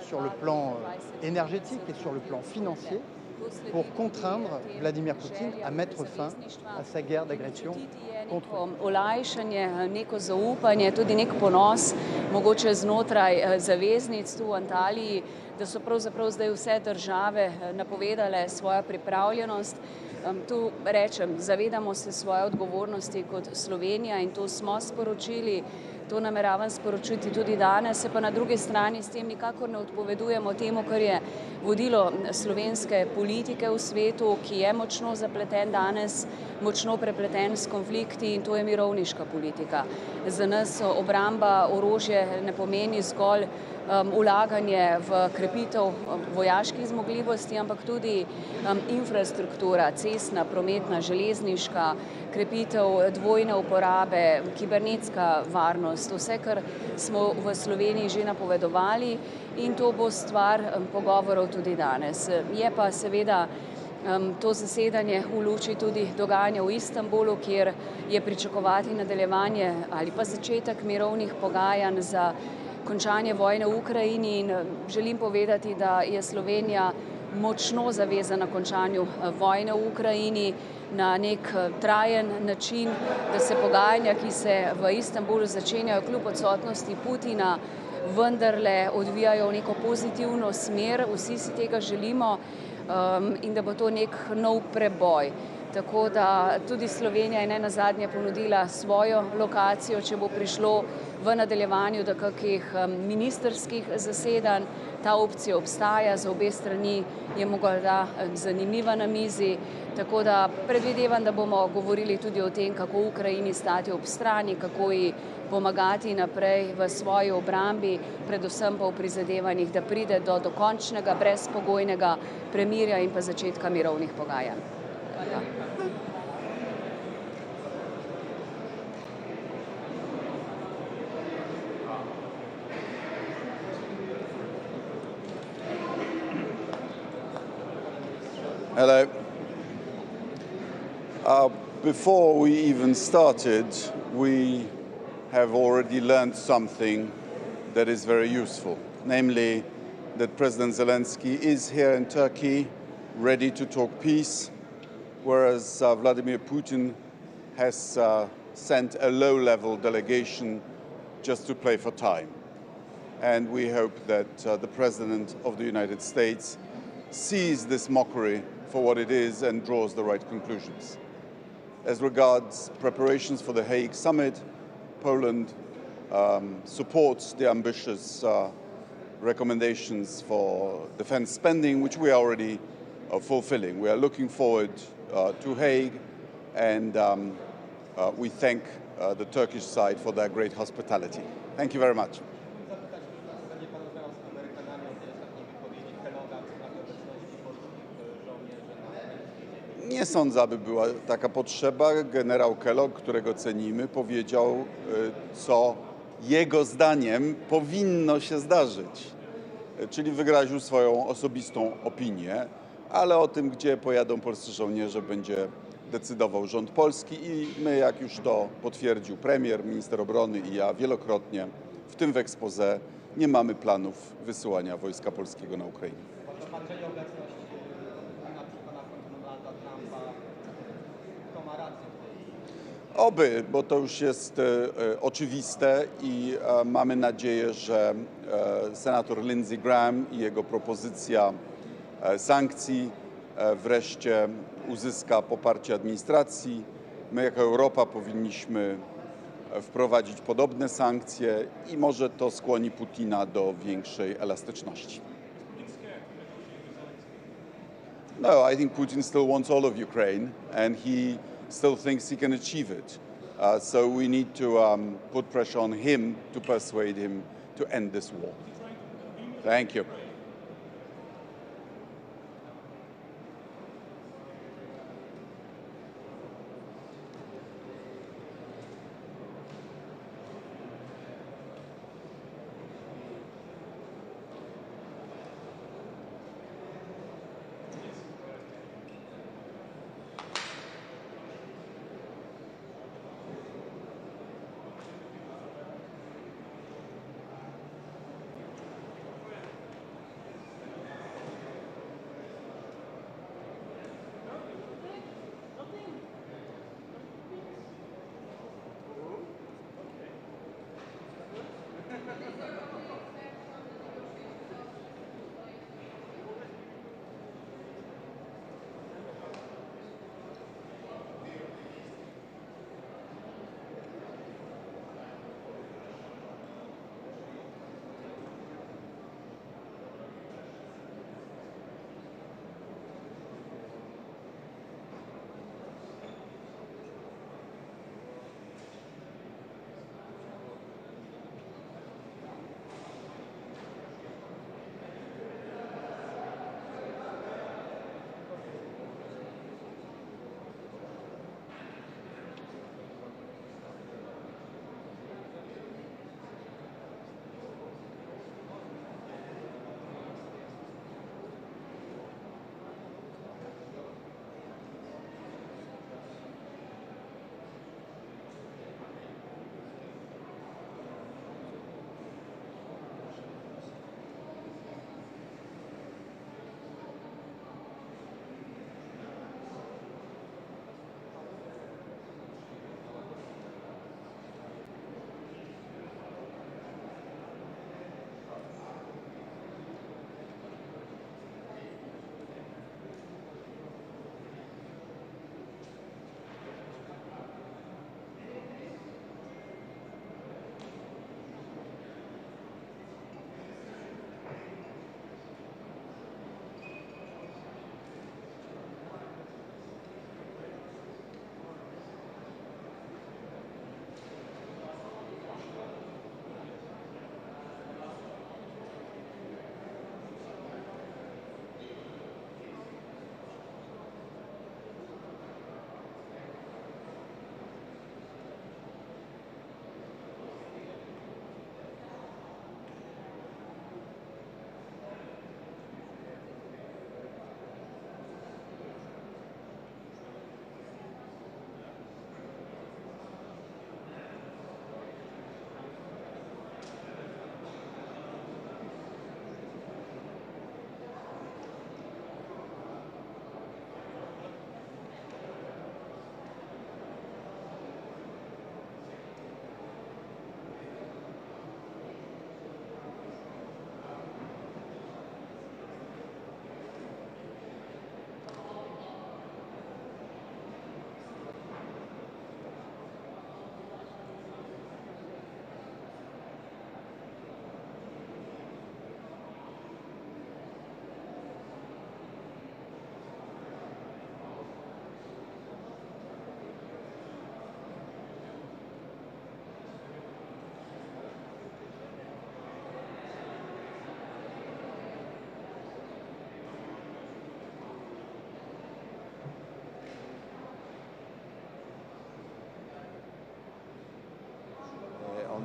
sur le plan énergétique et sur le plan financier, pour contraindre Vladimir Putin à mettre fin à sa guerre d'agression contre olajšanje, neko zaupanje, tudi nek ponos, mogoče znotraj zaveznic tu v Antaliji, da so pravzaprav zdaj vse države napovedale svojo pripravljenost. Tu rečem, zavedamo se svoje odgovornosti kot Slovenija in to smo sporočili. To nameravam sporočiti tudi danes, se pa na drugi strani s tem nikakor ne odpovedujemo temu, kar je vodilo slovenske politike v svetu, ki je močno zapleten danes, močno prepleten s konflikti in to je mirovniška politika. Za nas obramba orožje ne pomeni zgolj vlaganje v krepitev vojaških zmogljivosti, ampak tudi infrastruktura, cestna, prometna, železniška, krepitev dvojne uporabe, kibernetska varnost, vse, kar smo v Sloveniji že napovedovali in to bo stvar pogovorov tudi danes. Je pa seveda to zasedanje v luči tudi dogajanja v Istanbulu, kjer je pričakovati nadaljevanje ali pa začetek mirovnih pogajanj za končanje vojne v Ukrajini in želim povedati, da je Slovenija močno zavezana končanju vojne v Ukrajini na nek trajen način, da se pogajanja, ki se v Istanbulu začenjajo kljub odsotnosti Putina, vendarle odvijajo v neko pozitivno smer, vsi si tega želimo in da bo to nek nov preboj. Tako da tudi Slovenija je nenazadnje ponudila svojo lokacijo, če bo prišlo v nadaljevanju do kakih ministrskih zasedanj. Ta opcija obstaja, za obe strani je morda zanimiva na mizi, tako da predvidevam, da bomo govorili tudi o tem, kako v Ukrajini stati ob strani, kako ji pomagati naprej v svoji obrambi, predvsem pa v prizadevanjih, da pride do dokončnega, brezpogojnega premirja in pa začetka mirovnih pogajanj. Hvala. Hello. Before we even started, we have already learned something that is very useful, namely that President Zelensky is here in Turkey, ready to talk peace, whereas Vladimir Putin has sent a low-level delegation just to play for time. And we hope that the President of the United States sees this mockery for what it is and draws the right conclusions. As regards preparations for the Hague summit, Poland supports the ambitious recommendations for defense spending, which we are already fulfilling. We are looking forward to Hague, and we thank the Turkish side for their great hospitality. Thank you very much. Nie sądzę, aby była taka potrzeba. Generał Kellogg, którego cenimy, powiedział, co jego zdaniem powinno się zdarzyć. Czyli wyraził swoją osobistą opinię, ale o tym, gdzie pojadą polscy żołnierze, będzie decydował rząd polski i my, jak już to potwierdził premier, minister obrony i ja wielokrotnie, w tym w exposé, nie mamy planów wysyłania wojska polskiego na Ukrainę. Oby, bo to już jest oczywiste i mamy nadzieję, że senator Lindsey Graham i jego propozycja sankcji wreszcie uzyska poparcie administracji. My jako Europa powinniśmy wprowadzić podobne sankcje i może to skłoni Putina do większej elastyczności. No, I think Putin still wants all of Ukraine and he still thinks he can achieve it. So we need to put pressure on him to persuade him to end this war. Thank you.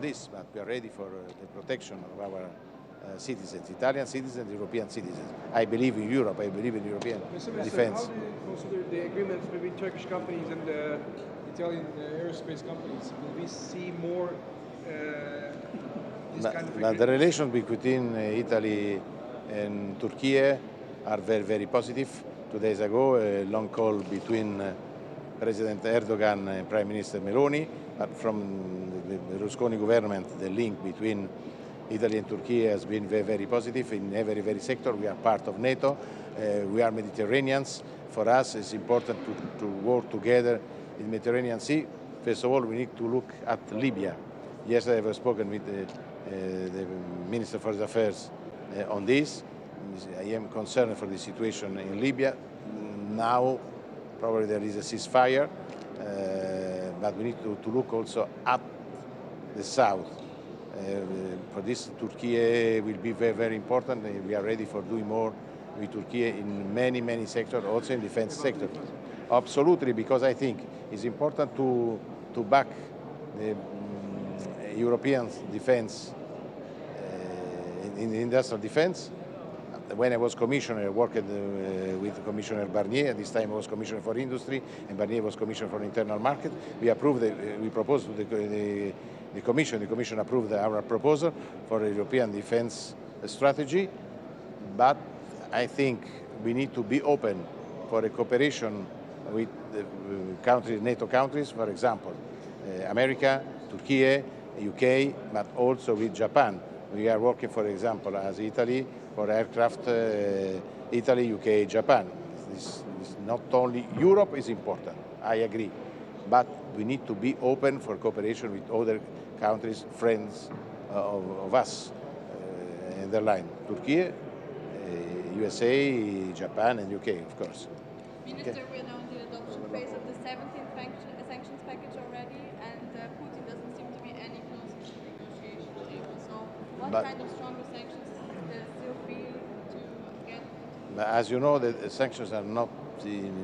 this, but we are ready for the protection of our citizens, Italian citizens, European citizens. I believe in Europe, I believe in European defense. How do you consider the agreements between Turkish companies and Italian aerospace companies? Will we see more this kind of agreement? The relations between Italy and Turkey are very, very positive. 2 days ago, a long call between President Erdogan and Prime Minister Meloni, but from the Berlusconi government, the link between Italy and Turkey has been very, very positive in every sector. We are part of NATO. We are Mediterraneans. For us, it's important to work together in the Mediterranean Sea. First of all, we need to look at Libya. Yesterday, I have spoken with the Minister for Foreign Affairs on this. I am concerned for the situation in Libya. Now, probably there is a ceasefire, but we need to look also at the south. For this, Turkey will be very, very important. We are ready for doing more with Turkey in many, many sectors, also in defense sector. Absolutely, because I think it's important to back the European defense in industrial defense. When I was commissioner, I worked with Commissioner Barnier. At this time, I was commissioner for industry, and Barnier was commissioner for internal market. We proposed to the Commission. The Commission approved our proposal for a European defense strategy. But I think we need to be open for a cooperation with the NATO countries, for example, America, Turkey, UK, but also with Japan. We are working, for example, as Italy, for aircraft, Italy, UK, Japan. This is not only Europe is important, I agree, but we need to be open for cooperation with other countries, friends of us, in the line. Turkey, USA, Japan, and UK, of course. Minister, we are now in the adoption phase of the 17th sanctions package already, and Putin doesn't seem to be any closer to the negotiation table. So what kind of stronger sanctions does still feel to get? As you know, the sanctions are not,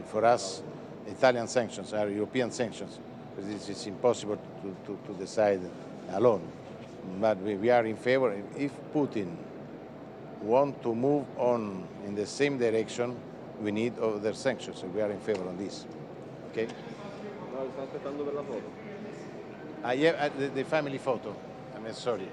for us, Italian sanctions, are European sanctions. It's impossible to decide alone. But we are in favor. If Putin wants to move on in the same direction, we need other sanctions. So we are in favor on this. Okay? I have the family photo. I'm sorry.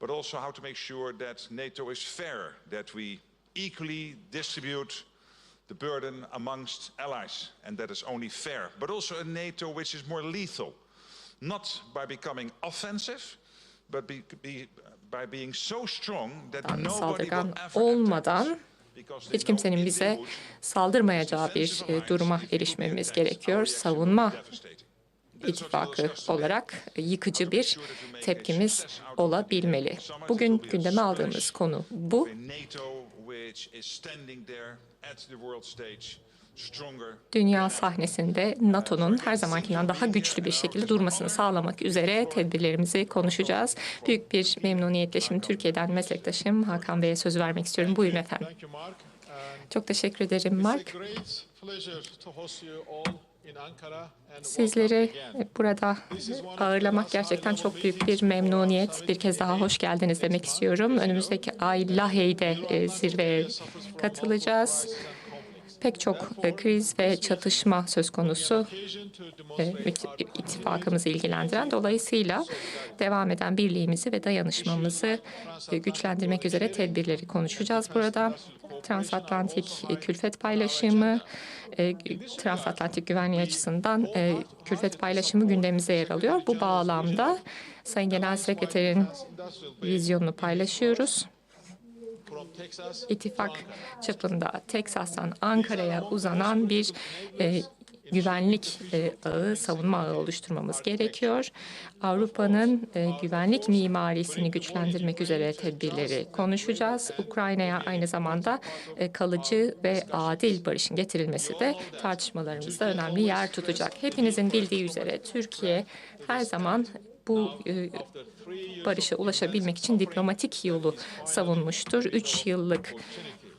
but also how to make sure that NATO is fair, that we equally distribute the burden amongst allies, and that is only fair, but also a NATO which is more lethal, not by becoming offensive, but by being so strong that nobody will ever olmadan hiç kimsenin bize saldırmayacağı bir duruma erişmemiz gerekiyor. Savunma ittifakı olarak yıkıcı bir tepkimiz olabilmeli. Bugün gündeme aldığımız konu bu. Dünya sahnesinde NATO'nun her zamankinden daha güçlü bir şekilde durmasını sağlamak üzere tedbirlerimizi konuşacağız. Büyük bir memnuniyetle şimdi Türkiye'den meslektaşım Hakan Bey'e söz vermek istiyorum. Buyurun efendim. Çok teşekkür ederim Mark. Sizleri burada ağırlamak gerçekten çok büyük bir memnuniyet. Bir kez daha hoş geldiniz demek istiyorum. Önümüzdeki ay Lahey'de zirveye katılacağız. Pek çok kriz ve çatışma söz konusu ittifakımızı ilgilendiren. Dolayısıyla devam eden birliğimizi ve dayanışmamızı güçlendirmek üzere tedbirleri konuşacağız burada. Transatlantik külfet paylaşımı, transatlantik güvenliği açısından külfet paylaşımı gündemimize yer alıyor. Bu bağlamda Sayın Genel Sekreterin vizyonunu paylaşıyoruz. İttifak çapında Teksas'tan Ankara'ya uzanan bir güvenlik ağı, savunma ağı oluşturmamız gerekiyor. Avrupa'nın güvenlik mimarisini güçlendirmek üzere tedbirleri konuşacağız. Ukrayna'ya aynı zamanda kalıcı ve adil barışın getirilmesi de tartışmalarımızda önemli yer tutacak. Hepinizin bildiği üzere Türkiye her zaman bu barışa ulaşabilmek için diplomatik yolu savunmuştur. 3 yıllık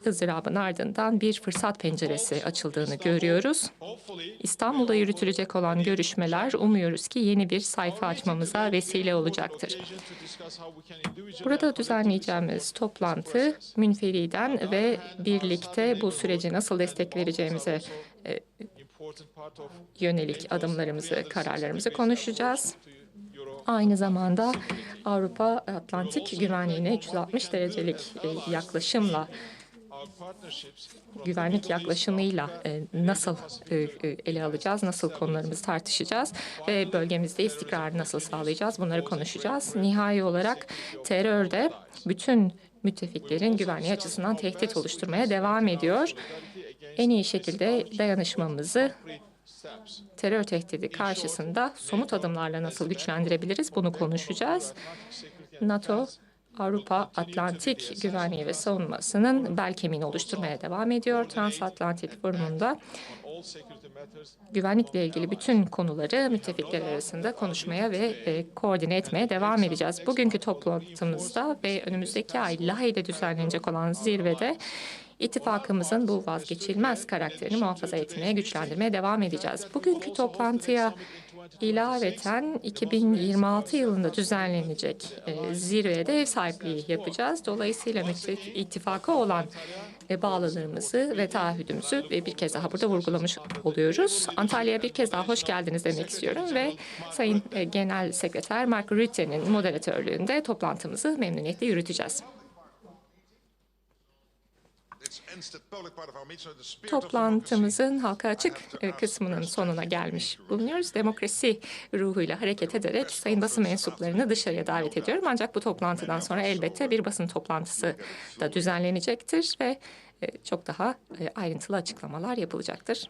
ızdırabın ardından bir fırsat penceresi açıldığını görüyoruz. İstanbul'da yürütülecek olan görüşmeler umuyoruz ki yeni bir sayfa açmamıza vesile olacaktır. Burada düzenleyeceğimiz toplantı münferiden ve birlikte bu sürece nasıl destek vereceğimize yönelik adımlarımızı, kararlarımızı konuşacağız. Aynı zamanda Avrupa Atlantik güvenliğine 360 derecelik yaklaşımla, güvenlik yaklaşımıyla nasıl ele alacağız, nasıl konularımızı tartışacağız ve bölgemizde istikrarı nasıl sağlayacağız, bunları konuşacağız. Nihai olarak terörde bütün müttefiklerin güvenliği açısından tehdit oluşturmaya devam ediyor. En iyi şekilde dayanışmamızı terör tehdidi karşısında somut adımlarla nasıl güçlendirebiliriz bunu konuşacağız. NATO, Avrupa Atlantik güvenliği ve savunmasının bel kemiğini oluşturmaya devam ediyor. Transatlantik Forumunda güvenlikle ilgili bütün konuları müttefikler arasında konuşmaya ve koordine etmeye devam edeceğiz. Bugünkü toplantımızda ve önümüzdeki ay Lahey'de düzenlenecek olan zirvede İttifakımızın bu vazgeçilmez karakterini muhafaza etmeye, güçlendirmeye devam edeceğiz. Bugünkü toplantıya ilaveten 2026 yılında düzenlenecek zirveye de ev sahipliği yapacağız. Dolayısıyla ittifaka olan bağlılığımızı ve taahhüdümüzü bir kez daha burada vurgulamış oluyoruz. Antalya'ya bir kez daha hoş geldiniz demek istiyorum ve Sayın Genel Sekreter Mark Rutte'nin moderatörlüğünde toplantımızı memnuniyetle yürüteceğiz. Toplantımızın halka açık kısmının sonuna gelmiş bulunuyoruz. Demokrasi ruhuyla hareket ederek sayın basın mensuplarını dışarıya davet ediyorum. Ancak bu toplantıdan sonra elbette bir basın toplantısı da düzenlenecektir ve çok daha ayrıntılı açıklamalar yapılacaktır.